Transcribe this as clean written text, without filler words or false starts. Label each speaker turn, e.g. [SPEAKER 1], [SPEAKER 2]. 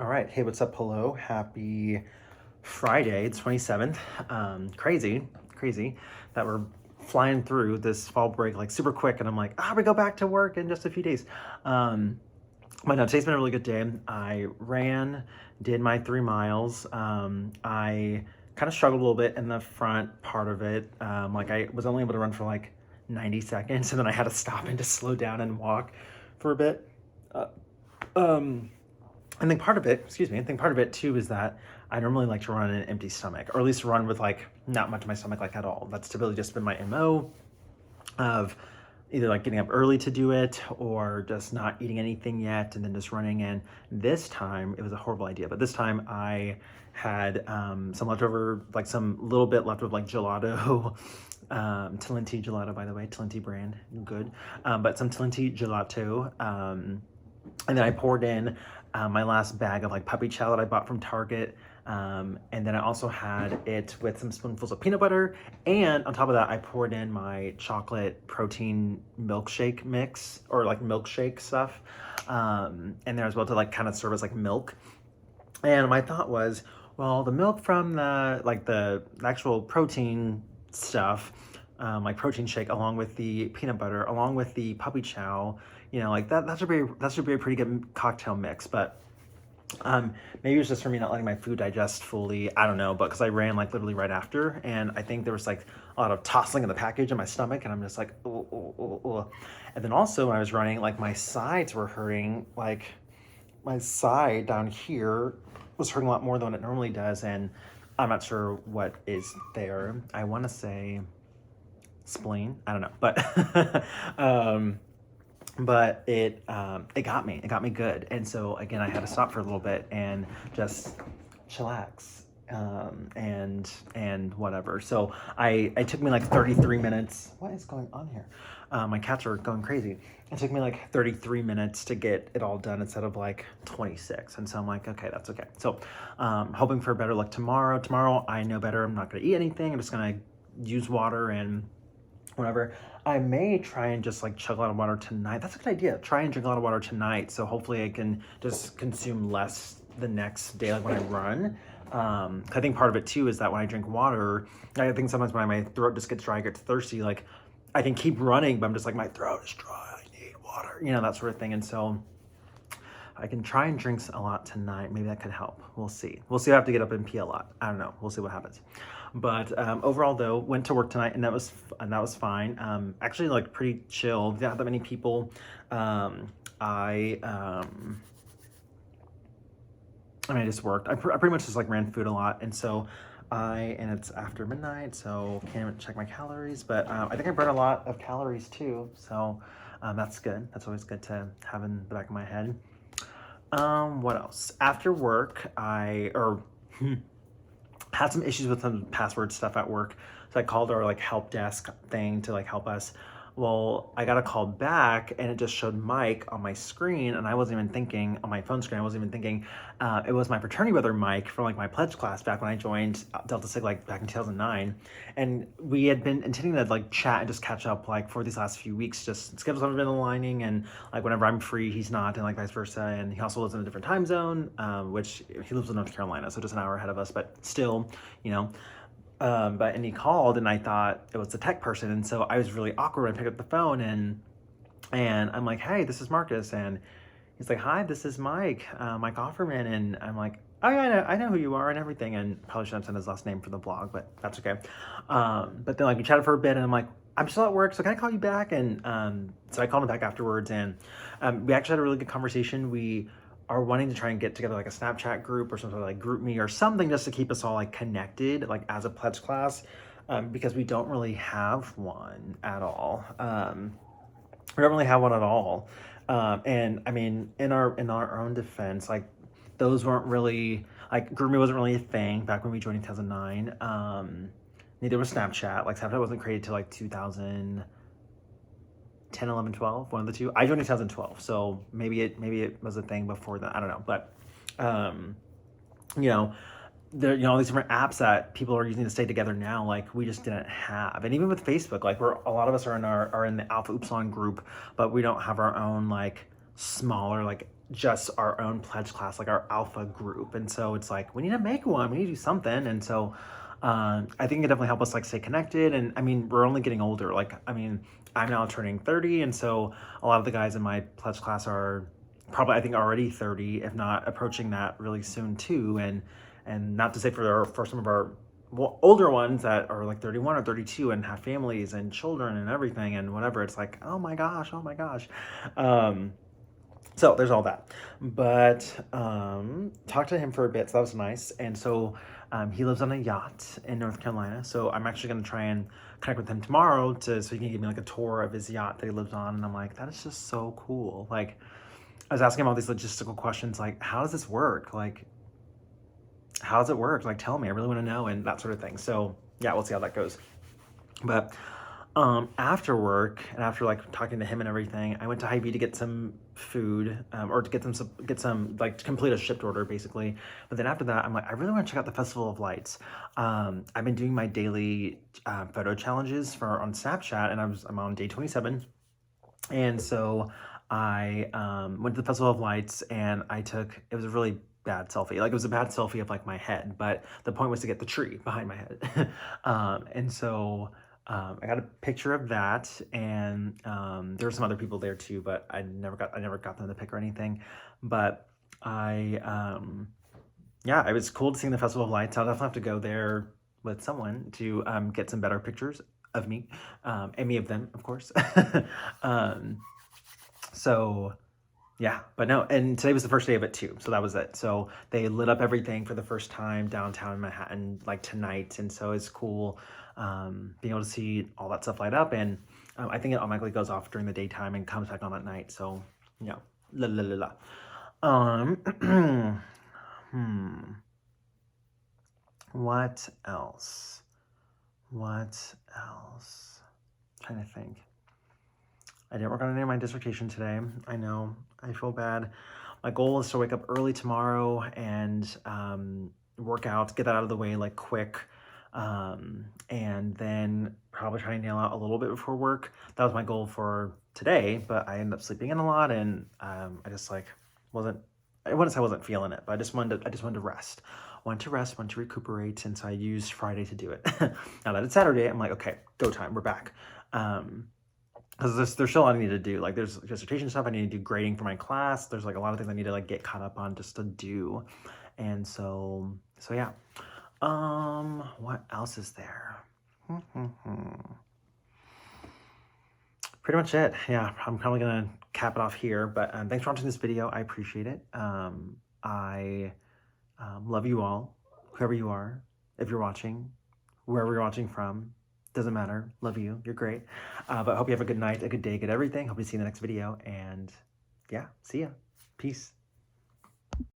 [SPEAKER 1] All right. Hey, what's up? Hello. Happy Friday, the 27th. Crazy that we're flying through this fall break like super quick. And I'm like, we go back to work in just a few days. Um, but no, today's been a really good day. I ran, did my 3 miles. I kind of struggled a little bit in the front part of it. Like I was only able to run for like 90 seconds and then I had to stop and just slow down and walk for a bit. Uh, um, I think part of it, excuse me, I think part of it too is that I normally like to run on an empty stomach, or at least run with like not much of my stomach like at all. That's typically just been my MO of either like getting up early to do it or just not eating anything yet and then just running. And this time it was a horrible idea, but this time I had some leftover, like some little bit left of like gelato, Talenti gelato, by the way, Talenti brand, good. But some Talenti gelato. And then I poured in my last bag of like puppy chow that I bought from Target. And then I also had it with some spoonfuls of peanut butter. And on top of that, I poured in my chocolate protein milkshake mix or like milkshake stuff in there as well to like kind of serve as like milk. And my thought was, well, the milk from the actual protein stuff, like protein shake, along with the peanut butter, along with the puppy chow, like that should be a pretty good cocktail mix. But maybe it was just for me not letting my food digest fully. I don't know, but because I ran like literally right after, and I think there was like a lot of tossing in the package in my stomach, and I'm just like, oh, oh, oh, oh. And then also when I was running, like my sides were hurting, like my side down here was hurting a lot more than it normally does, and I'm not sure what is there. I want to say spleen. I don't know, but it got me. It got me good, and so again, I had to stop for a little bit and just chillax. And whatever. So it took me like 33 minutes. What is going on here? My cats are going crazy. It took me like 33 minutes to get it all done instead of like 26. And so I'm like, okay, that's okay. So hoping for better luck tomorrow. Tomorrow I know better. I'm not going to eat anything. I'm just going to use water and whatever. I may try and just like chug a lot of water tonight. That's a good idea. Try and drink a lot of water tonight. So hopefully I can just consume less the next day, like when I run. I think part of it too is that when I drink water, I think sometimes when my throat just gets dry, I get thirsty, like I can keep running, but I'm just like, my throat is dry, I need water, that sort of thing. And so I can try and drink a lot tonight. Maybe that could help. We'll see. We'll see if I have to get up and pee a lot. I don't know. We'll see what happens. But overall, though, went to work tonight, and that was fine. Actually, like pretty chill. Not that many people. I just worked. I pretty much just like ran food a lot, and so and it's after midnight, so can't even check my calories. But I think I burned a lot of calories too, so that's good. That's always good to have in the back of my head. What else? After work, had some issues with some password stuff at work. So I called our like help desk thing to like help us. Well, I got a call back and it just showed Mike on my screen, and I wasn't even thinking on my phone screen. I wasn't even thinking it was my fraternity brother Mike from like my pledge class back when I joined Delta Sig like back in 2009, and we had been intending to like chat and just catch up like for these last few weeks. Just schedules haven't been aligning, and like whenever I'm free, he's not, and like vice versa. And he also lives in a different time zone, which he lives in North Carolina, so just an hour ahead of us, but still, you know. And he called, and I thought it was the tech person, and so I was really awkward when I picked up the phone, and I'm like, hey, this is Marcus, and he's like, hi, this is Mike Offerman, and I'm like, oh yeah, I know who you are and everything, and probably shouldn't have said his last name for the blog, but that's okay. But then like we chatted for a bit, and I'm like, I'm still at work, so can I call you back? And so I called him back afterwards, and we actually had a really good conversation. We are wanting to try and get together like a Snapchat group or some sort of like group me or something just to keep us all like connected, like as a pledge class, because we don't really have one at all. We don't really have one at all. And I mean, in our own defense, like those weren't really like GroupMe wasn't really a thing back when we joined in 2009. Neither was Snapchat. Like Snapchat wasn't created till like 2010, 11, 12, one of the two. I joined in 2012, so maybe it was a thing before that. I don't know, but you know, there, all these different apps that people are using to stay together now, like we just didn't have. And even with Facebook, like a lot of us are in the Alpha Upsilon group, but we don't have our own like smaller like just our own pledge class, like our alpha group. And so it's like, we need to make one, we need to do something. And so I think it definitely help us like stay connected. And I mean, we're only getting older. Like, I mean, I'm now turning 30. And so a lot of the guys in my pledge class are probably, I think, already 30, if not approaching that really soon too. And not to say for some of our older ones that are like 31 or 32 and have families and children and everything and whatever, it's like, oh my gosh. So there's all that. But talked to him for a bit, so that was nice. And so he lives on a yacht in North Carolina. So I'm actually going to try and connect with him tomorrow so he can give me like a tour of his yacht that he lives on. And I'm like, that is just so cool. Like, I was asking him all these logistical questions, like, how does this work? Like, how does it work? Like, tell me, I really want to know, and that sort of thing. So yeah, we'll see how that goes. But after work and after like talking to him and everything, I went to Hy-Vee to get some food, or to get some like to complete a shipped order basically. But then after that, I'm like, I really want to check out the Festival of Lights. I've been doing my daily photo challenges on Snapchat, and I'm on day 27, and so I went to the Festival of Lights, and it was a really bad selfie. Like, it was a bad selfie of like my head, but the point was to get the tree behind my head. And so I got a picture of that, and there were some other people there too, but I never got them to pick or anything. But yeah, it was cool to see the Festival of Lights. I'll definitely have to go there with someone to get some better pictures of me, and me of them, of course. So yeah, but no, and today was the first day of it too, so that was it. So they lit up everything for the first time downtown Manhattan, like tonight, and so it's cool being able to see all that stuff light up. And I think it automatically goes off during the daytime and comes back on at night. So yeah, la la la la. What else? What else? I'm trying to think. I didn't work on any of my dissertation today. I know, I feel bad. My goal is to wake up early tomorrow and work out, get that out of the way like quick, and then probably try and nail out a little bit before work. That was my goal for today, but I ended up sleeping in a lot, and I just like I wouldn't say I wasn't feeling it, but I just wanted to rest. Wanted to recuperate, and so I used Friday to do it. Now that it's Saturday, I'm like, okay, go time, we're back. Because there's still a lot I need to do. Like, there's dissertation stuff I need to do, grading for my class. There's like a lot of things I need to like get caught up on just to do. And so yeah. What else is there? Pretty much it. Yeah, I'm probably gonna cap it off here. But thanks for watching this video. I appreciate it. I love you all, whoever you are. If you're watching, wherever you're watching from. Doesn't matter. Love you. You're great. But I hope you have a good night, a good day, good everything. Hope to see you in the next video. And yeah, see ya. Peace.